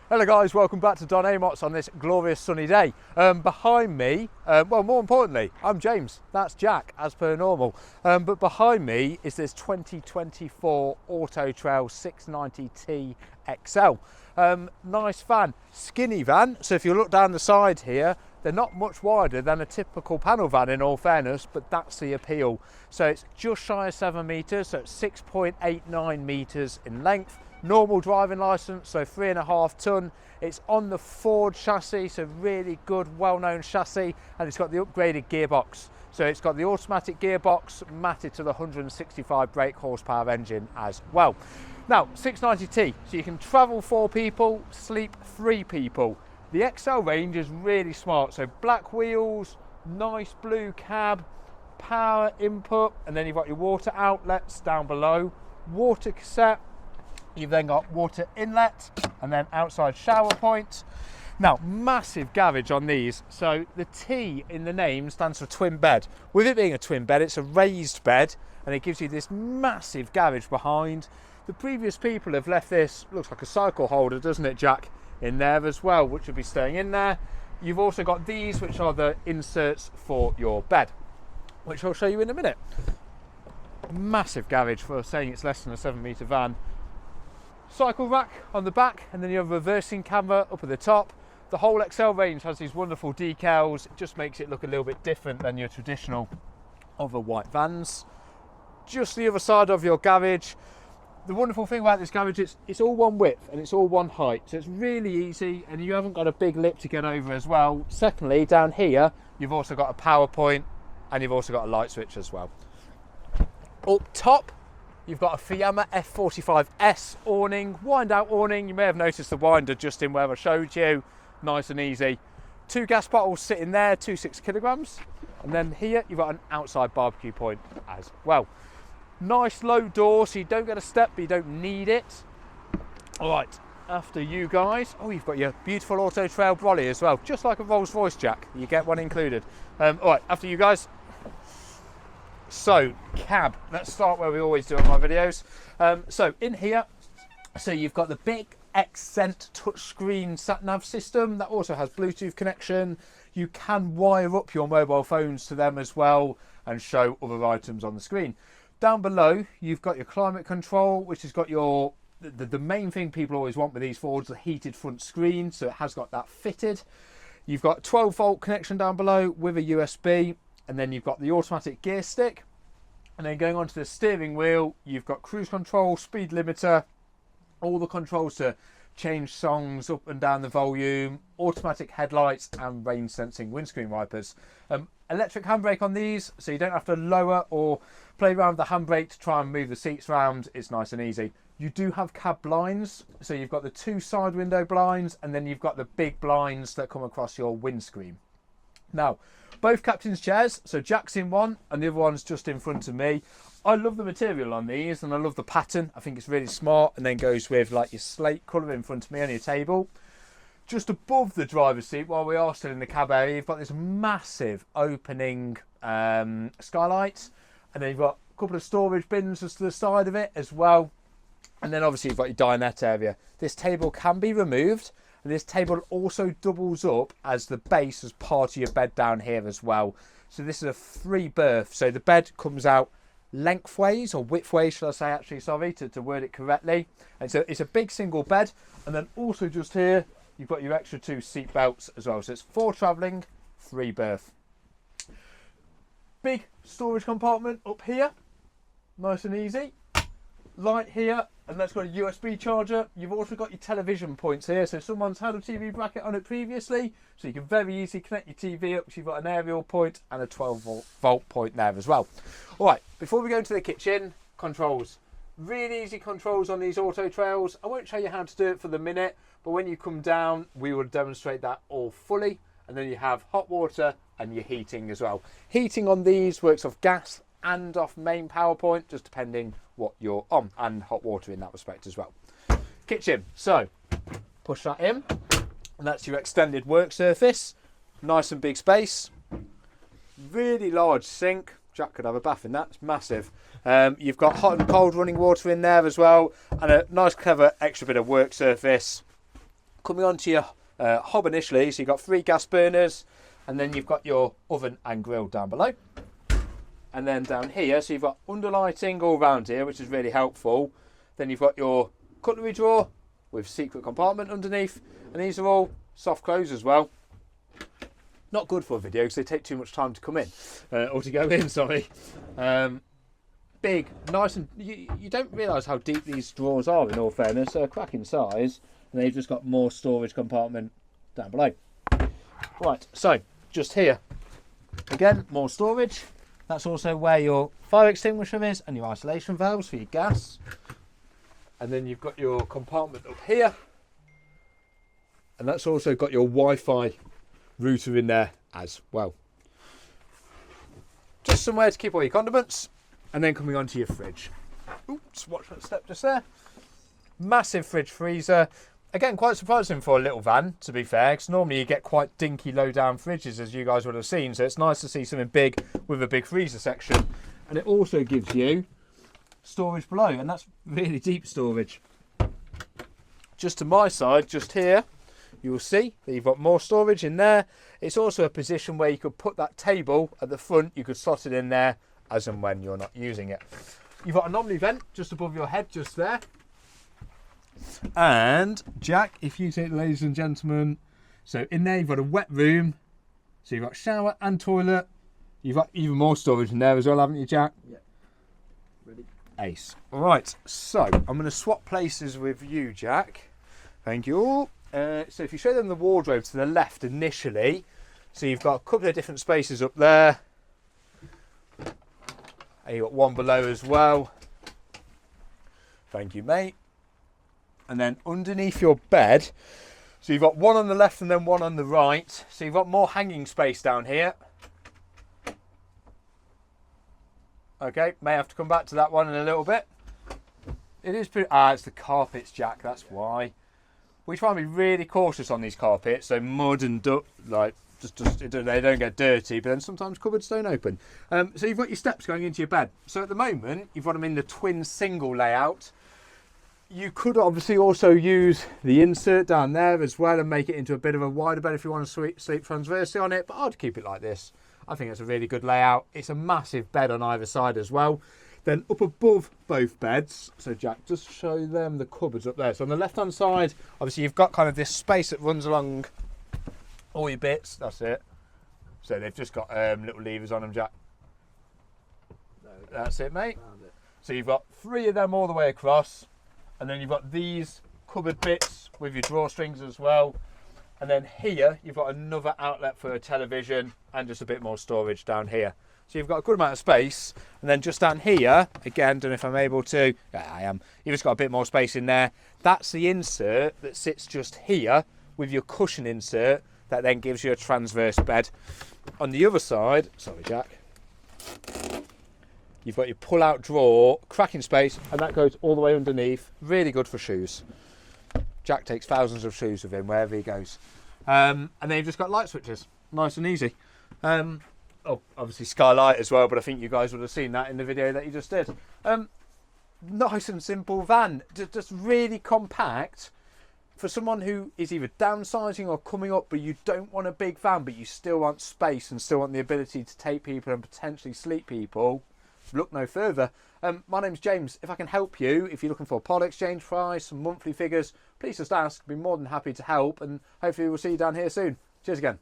Hello guys, welcome back to Don Amot's on this glorious sunny day. Behind me, well more importantly, I'm James, that's Jack as per normal. But behind me is this 2024 auto-trai 690T XL. Nice van, skinny van, so if you look down the side here, they're not much wider than a typical panel van in all fairness, but that's the appeal. So it's just shy of 7 metres, so it's 6.89 metres in length. Normal driving license, so 3.5 ton. It's on the Ford chassis, so really good, well-known chassis, and it's got the upgraded gearbox. So it's got the automatic gearbox matted to the 165 brake horsepower engine as well. Now, 690T, so you can travel 4 people, sleep 3 people. The XL range is really smart, so black wheels, nice blue cab, power input, and then you've got your water outlets down below, water cassette. You've then got water inlet and then outside shower point. Now, massive garage on these. So the T in the name stands for twin bed. With it being a twin bed, it's a raised bed and it gives you this massive garage behind. The previous people have left this, looks like a cycle holder, doesn't it, Jack, in there as well, which will be staying in there. You've also got these, which are the inserts for your bed, which I'll show you in a minute. Massive garage for saying it's less than a 7 metre van. Cycle rack on the back, and then you have a reversing camera up at the top. The whole XL range has these wonderful decals. It just makes it look a little bit different than your traditional other white vans. Just the other side of your garage. The wonderful thing about this garage, it's all one width and it's all one height, so it's really easy, and you haven't got a big lip to get over as well. Secondly, down here you've also got a power point and you've also got a light switch as well. Up top you've got a Fiamma F45S awning, wind out awning. You may have noticed the winder just in where I showed you, nice and easy. 2 gas bottles sitting there, 2 6 kilograms. And then here you've got an outside barbecue point as well. Nice low door, so you don't get a step, but you don't need it. All right, after you guys. Oh, you've got your beautiful auto-trai brolly as well, just like a Rolls Royce, Jack. You get one included. All right, after you guys. So, cab, let's start where we always do on my videos. So in here, so you've got the big Accent touchscreen sat-nav system that also has Bluetooth connection. You can wire up your mobile phones to them as well and show other items on the screen. Down below, you've got your climate control, which has got your, the main thing people always want with these Fords, the heated front screen, so it has got that fitted. You've got 12 volt connection down below with a USB. And then you've got the automatic gear stick, and then going on to the steering wheel, you've got cruise control, speed limiter, all the controls to change songs up and down the volume, automatic headlights and rain sensing windscreen wipers. Electric handbrake on these, so you don't have to lower or play around with the handbrake to try and move the seats around. It's nice and easy. You do have cab blinds, so you've got the 2 side window blinds, and then you've got the big blinds that come across your windscreen. Now, both captain's chairs, so Jack's in one and the other one's just in front of me. I love the material on these and I love the pattern. I think it's really smart, and then goes with like your slate colour in front of me on your table. Just above the driver's seat, while we are still in the cab area, you've got this massive opening skylight, and then you've got a couple of storage bins just to the side of it as well. And then obviously you've got your dinette area. This table can be removed. And this table also doubles up as the base as part of your bed down here as well. So this is a 3 berth. So the bed comes out lengthways, or widthways, shall I say, actually, sorry, to word it correctly. And so it's a big single bed. And then also just here, you've got your extra 2 seat belts as well. So it's 4 travelling, 3 berth. Big storage compartment up here. Nice and easy. Light here, and that's got a USB charger. You've also got your television points here, so someone's had a TV bracket on it previously, so you can very easily connect your TV up. So you've got an aerial point and a 12 volt point there as well. All right, before we go into the kitchen, controls. Really easy controls on these auto-trails. I won't show you how to do it for the minute, but when you come down, we will demonstrate that all fully. And then you have hot water and your heating as well. Heating on these works off gas and off main power point, just depending what you're on, and hot water in that respect as well. Kitchen, so push that in, and that's your extended work surface. Nice and big space. Really large sink. Jack could have a bath in that, it's massive. You've got hot and cold running water in there as well, and a nice clever extra bit of work surface. Coming on to your hob initially, so you've got 3 gas burners, and then you've got your oven and grill down below. And then down here, so you've got underlighting all around here, which is really helpful. Then you've got your cutlery drawer with secret compartment underneath, and these are all soft close as well. Not good for a video because they take too much time to come in, or to go in, sorry. Big, nice, and you don't realise how deep these drawers are, in all fairness. They're a cracking size, and they've just got more storage compartment down below. Right, so just here, again, more storage. That's also where your fire extinguisher is and your isolation valves for your gas. And then you've got your compartment up here, and that's also got your Wi-Fi router in there as well. Just somewhere to keep all your condiments. And then coming on to your fridge. Oops, watch that step just there. Massive fridge freezer. Again, quite surprising for a little van, to be fair, because normally you get quite dinky low down fridges, as you guys would have seen. So it's nice to see something big with a big freezer section. And it also gives you storage below, and that's really deep storage. Just to my side, just here, you will see that you've got more storage in there. It's also a position where you could put that table at the front. You could slot it in there as and when you're not using it. You've got an anomaly vent just above your head, just there. And Jack, if you take, ladies and gentlemen, so in there you've got a wet room. So you've got shower and toilet. You've got even more storage in there as well, haven't you, Jack? Yeah. Ready? Ace. All right, so I'm going to swap places with you, Jack. Thank you. So if you show them the wardrobe to the left initially, so you've got a couple of different spaces up there. And you've got one below as well. Thank you, mate. And then underneath your bed, so you've got one on the left and then one on the right. So you've got more hanging space down here. Okay, may have to come back to that one in a little bit. It is pretty, it's the carpets, Jack, that's why. We try and be really cautious on these carpets, so mud and they don't get dirty, but then sometimes cupboards don't open. So you've got your steps going into your bed. So at the moment, you've got them in the twin single layout. You could obviously also use the insert down there as well and make it into a bit of a wider bed if you want to sleep transversely on it, but I'd keep it like this. I think it's a really good layout. It's a massive bed on either side as well. Then up above both beds, so Jack, just show them the cupboards up there. So on the left-hand side, obviously you've got kind of this space that runs along all your bits, that's it. So they've just got little levers on them, Jack. That's it, mate. So you've got 3 of them all the way across. And then you've got these cupboard bits with your drawstrings as well. And then here, you've got another outlet for a television and just a bit more storage down here. So you've got a good amount of space. And then just down here, again, don't know if I'm able to. Yeah, I am. You've just got a bit more space in there. That's the insert that sits just here with your cushion insert that then gives you a transverse bed. On the other side, sorry, Jack, you've got your pull-out drawer, cracking space, and that goes all the way underneath. Really good for shoes. Jack takes thousands of shoes with him wherever he goes. And then you've just got light switches. Nice and easy. Obviously skylight as well, but I think you guys would have seen that in the video that you just did. Nice and simple van. Just really compact. For someone who is either downsizing or coming up, but you don't want a big van, but you still want space and still want the ability to take people and potentially sleep people, look no further. My name's James. If I can help you, if you're looking for a part exchange price, some monthly figures, please just ask. I'd be more than happy to help, and hopefully we'll see you down here soon. Cheers again.